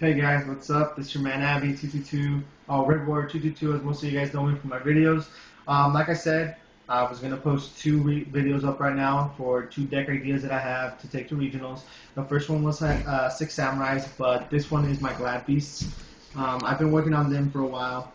Hey guys, what's up? This is your man Abby 222, Red Warrior 222, as most of you guys know me from my videos. Like I said, I was gonna post two videos up right now for two deck ideas that I have to take to regionals. The first one was Six Samurais, but this one is my Glad Beasts. I've been working on them for a while.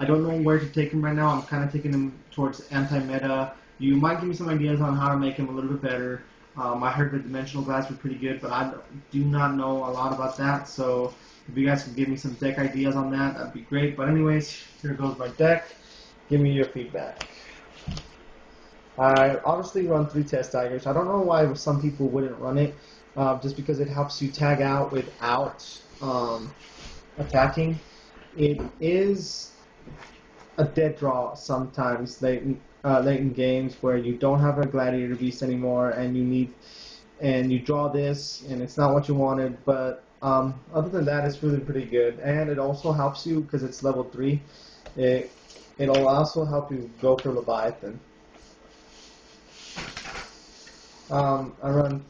I don't know where to take them right now. I'm kind of taking them towards anti-meta. You might give me some ideas on how to make them a little bit better. I heard the dimensional glass were pretty good, but I do not know a lot about that. So if you guys could give me some deck ideas on that, that'd be great. But anyways, here goes my deck. Give me your feedback. I obviously run 3 test tigers. I don't know why some people wouldn't run it, just because it helps you tag out without attacking. It is a dead draw sometimes late in games where you don't have a Gladiator Beast anymore and you draw this and it's not what you wanted, but other than that, it's really pretty good. And it also helps you because it's level 3. It'll also help you go for Leviathan. I run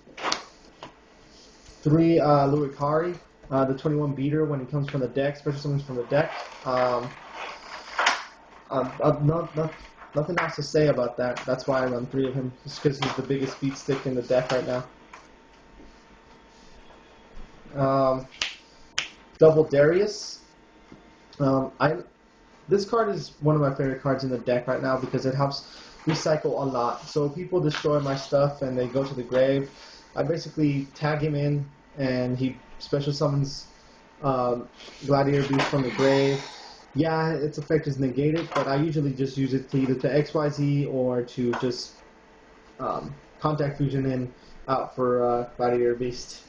3 Lurikari, the 21 beater when it comes from the deck, special summons from the deck. Nothing else to say about that. That's why I run 3 of him, just because he's the biggest beat stick in the deck right now. Double Darius. This card is one of my favorite cards in the deck right now because it helps recycle a lot. So people destroy my stuff and they go to the grave. I basically tag him in and he special summons Gladiator Beast from the grave. Yeah, its effect is negated, but I usually just use it to either to XYZ or to just contact fusion in out for Gladiator Beast.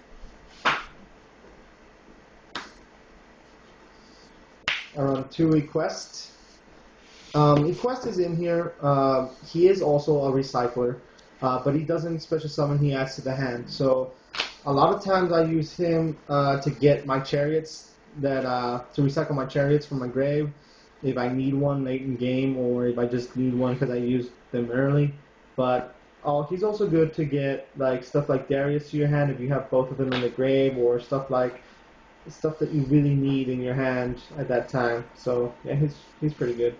I run 2 Equest. Equest is in here. He is also a recycler, but he doesn't special summon, he adds to the hand. So a lot of times I use him to get my chariots, to recycle my chariots from my grave if I need one late in game, or if I just need one because I used them early. But he's also good to get like stuff like Darius to your hand if you have both of them in the grave, or stuff that you really need in your hand at that time. So yeah, he's pretty good.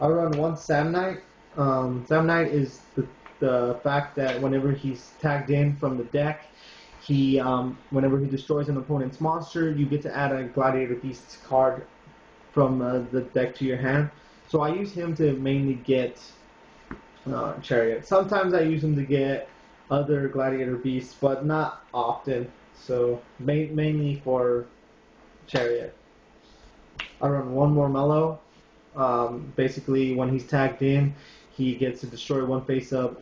I run 1 Sam Knight. Sam Knight is the fact that whenever he's tagged in from the deck, whenever he destroys an opponent's monster, you get to add a Gladiator Beast card from the deck to your hand. So I use him to mainly get Chariot. Sometimes I use him to get other Gladiator Beasts, but not often. So mainly for Chariot. I run 1 more Mellow. Basically, when he's tagged in, he gets to destroy 1 face-up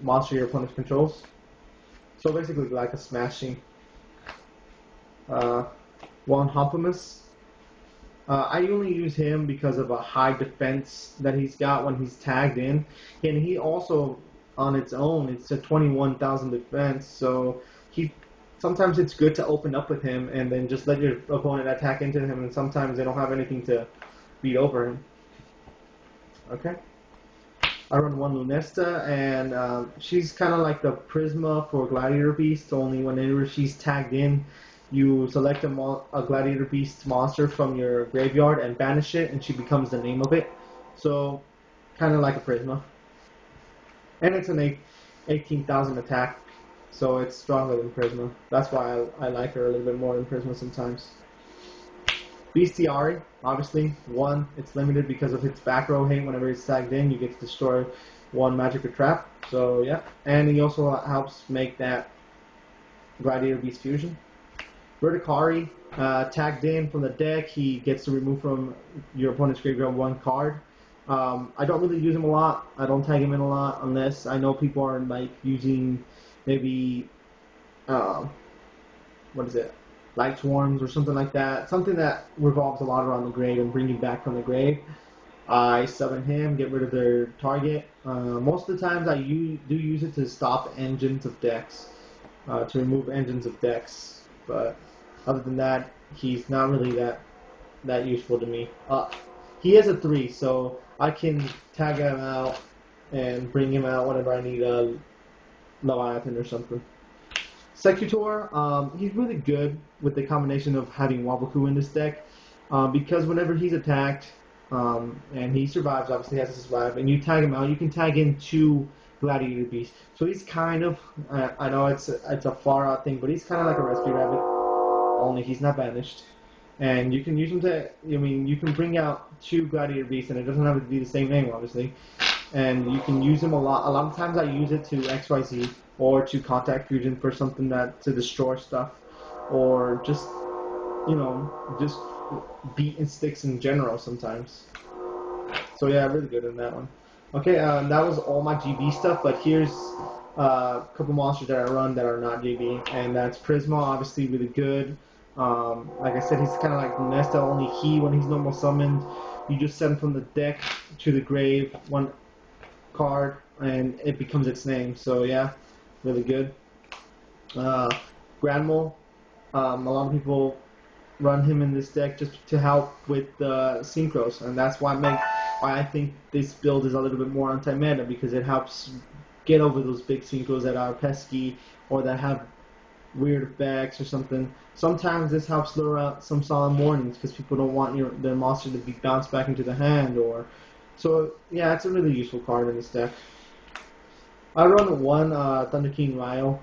monster your opponent controls. So basically like a smashing. 1 Humpimus. I only use him because of a high defense that he's got when he's tagged in. And he also, on its own, it's a 21,000 defense, so sometimes it's good to open up with him and then just let your opponent attack into him, and sometimes they don't have anything to beat over him. Okay. I run 1 Lunesta, and she's kind of like the Prisma for Gladiator Beast, only whenever she's tagged in, you select a Gladiator Beast monster from your graveyard and banish it, and she becomes the name of it. So, kind of like a Prisma. And it's an 18,000 attack, so it's stronger than Prisma. That's why I like her a little bit more than Prisma sometimes. Bestiari, obviously, 1, it's limited because of its back row hate. Whenever it's tagged in, you get to destroy 1 magic or trap. So, yeah. And he also helps make that Gladiator Beast fusion. Verticari, tagged in from the deck, he gets to remove from your opponent's graveyard 1 card. I don't really use him a lot. I don't tag him in a lot unless I know people are like using maybe, Light Swarms or something like that. Something that revolves a lot around the grave and bringing back from the grave. I summon him, get rid of their target. Most of the times I do use it to stop engines of decks, to remove engines of decks. But other than that, he's not really that useful to me. He is a 3, so I can tag him out and bring him out whenever I need a Leviathan or something. Secutor, he's really good with the combination of having Waboku in this deck, because whenever he's attacked, and he survives, obviously he has to survive, and you tag him out, you can tag in 2 Gladiator Beasts. So he's kind of, I know it's a far out thing, but he's kind of like a Rescue Rabbit, only he's not banished. And you can use him to, I mean, you can bring out 2 Gladiator Beasts, and it doesn't have to be the same name, obviously. And you can use him a lot. A lot of times I use it to XYZ or to Contact Fusion for something that to destroy stuff, or just just beating sticks in general sometimes. So yeah, really good in that one. Okay, that was all my GB stuff, but here's a couple monsters that I run that are not GB, and that's Prisma, obviously really good. Like I said, he's kind of like Nesta, only when he's normal summoned, you just send him from the deck to the grave, one card, and it becomes its name. So yeah, really good. Granmole, a lot of people run him in this deck just to help with the synchros, and that's why I think this build is a little bit more anti-meta, because it helps get over those big synchros that are pesky or that have weird effects or something. Sometimes this helps lure out some solemn warnings because people don't want their monster to be bounced back into the hand, or so yeah, it's a really useful card in this deck. I run one Thunder King Ryo.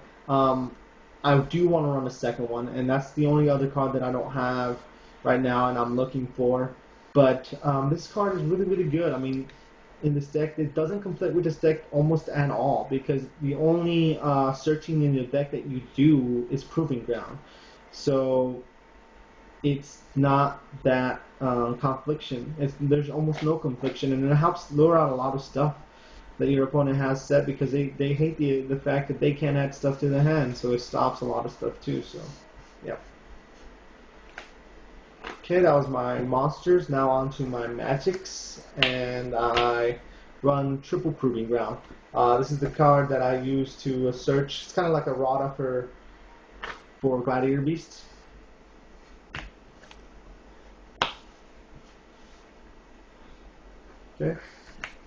I do want to run a second one, and that's the only other card that I don't have right now, and I'm looking for. But this card is really, really good. I mean, in this deck, it doesn't conflict with this deck almost at all, because the only searching in your deck that you do is Proving Ground. So it's not that confliction. There's almost no confliction, and it helps lure out a lot of stuff that your opponent has set, because they hate the fact that they can't add stuff to the hand, so it stops a lot of stuff too. So, yeah. Okay, that was my monsters. Now on to my magics, and I run Triple Proving Ground. This is the card that I use to search. It's kind of like a Rada for Gladiator Beasts. Okay.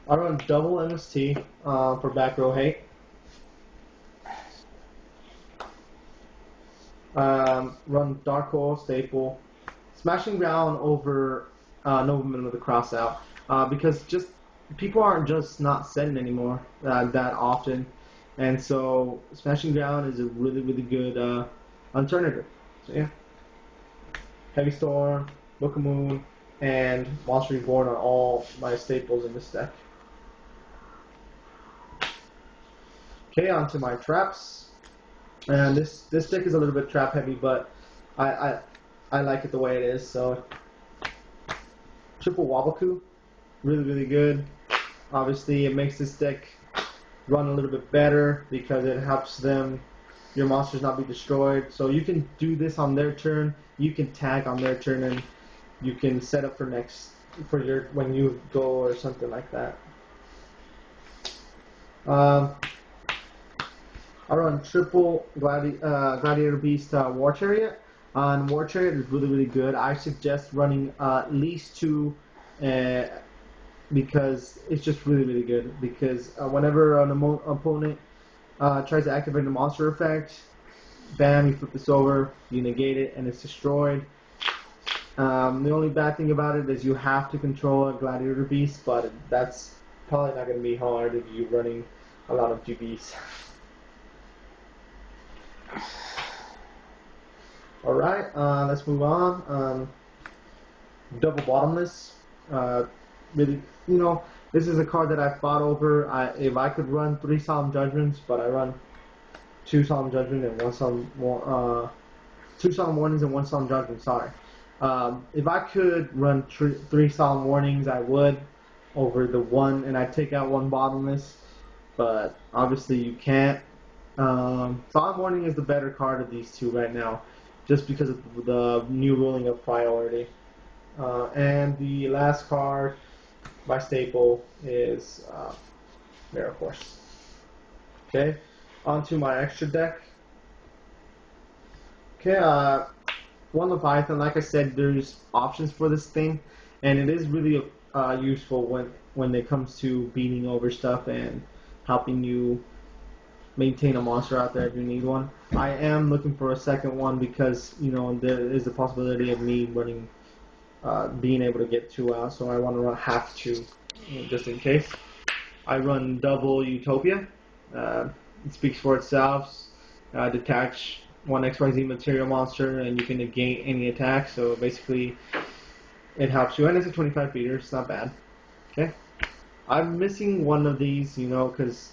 I run double MST for back row hate. Run Dark Hole, Staple, Smashing Ground over Nobleman with a cross out, because just people aren't just not setting anymore that often, and so Smashing Ground is a really, really good alternative. So yeah, Heavy Storm, Book of Moon, and Monster Reborn are all my staples in this deck. Okay, on to my traps. And this deck is a little bit trap heavy, but I like it the way it is. So Triple Waboku, really, really good. Obviously, it makes this deck run a little bit better because it helps your monsters not be destroyed. So you can do this on their turn. You can tag on their turn, and you can set up for when you go or something like that. I run triple Gladiator Beast War Chariot. And War Chariot is really, really good. I suggest running at least 2 because it's just really, really good. Because whenever an opponent tries to activate a monster effect, bam, you flip this over, you negate it, and it's destroyed. The only bad thing about it is you have to control a Gladiator Beast, but that's probably not going to be hard if you're running a lot of GBs. Alright, let's move on. Double Bottomless. Really, this is a card that I fought over. If I could run 3 Solemn Judgments, but I run 2 Solemn Judgment and 2 Solemn Warnings and 1 Solemn Judgment, sorry. If I could run 3 Solemn Warnings, I would, over the 1, and I'd take out 1 Bottomless, but obviously you can't. Solemn Warning is the better card of these 2 right now, just because of the new ruling of priority. And the last card, my staple, is Mirror Force. Okay, onto my extra deck. Okay, 1 Leviathan. Like I said, there's options for this thing, and it is really useful when it comes to beating over stuff and helping you maintain a monster out there if you need one. I am looking for a second one because there is a possibility of me running, being able to get 2 out, so I want to run half 2, just in case. I run double Utopia. Uh, it speaks for itself. Detach one XYZ material monster, and you can negate any attack. So basically, it helps you, and it's a 25 beater. It's not bad. Okay. I'm missing one of these, because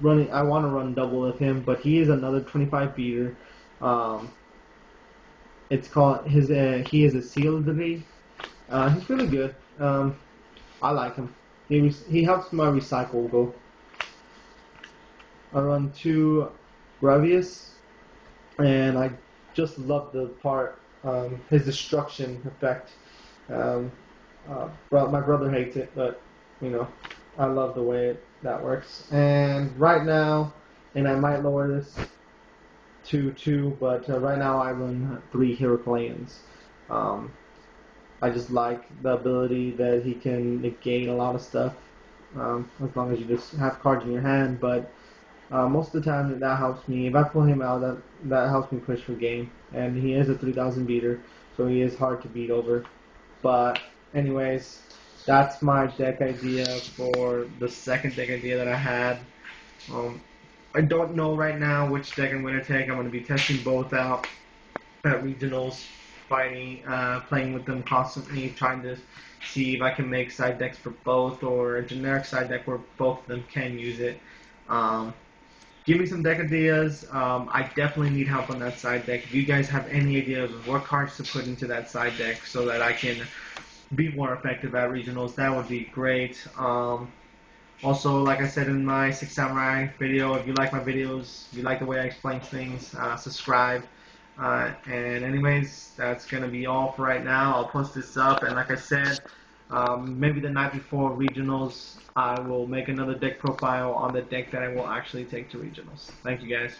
running. I want to run double with him, but he is another 25 beater. Um, it's called his. He is a sealed. He's really good. I like him. He helps my recycle go. I run 2 Gravius, and I just love the part, his destruction effect. Um, my brother hates it, but you know, I love the way that works. And right now, and I might lower this to 2, but right now I run 3 Heracleans. Um, I just like the ability that he can negate a lot of stuff, as long as you just have cards in your hand. But most of the time that helps me. If I pull him out, that helps me push for game. And he is a 3,000 beater, so he is hard to beat over. But anyways, that's my deck idea for the second deck idea that I had. Um, I don't know right now which deck I'm going to take. I'm going to be testing both out at regionals, playing with them constantly, trying to see if I can make side decks for both or a generic side deck where both of them can use it. Um, Give me some deck ideas. I definitely need help on that side deck. If you guys have any ideas of what cards to put into that side deck so that I can be more effective at regionals, that would be great. Also, like I said in my Six Samurai video, if you like my videos, if you like the way I explain things, subscribe. And anyways, that's going to be all for right now. I'll post this up, and like I said, maybe the night before regionals, I will make another deck profile on the deck that I will actually take to regionals. Thank you guys.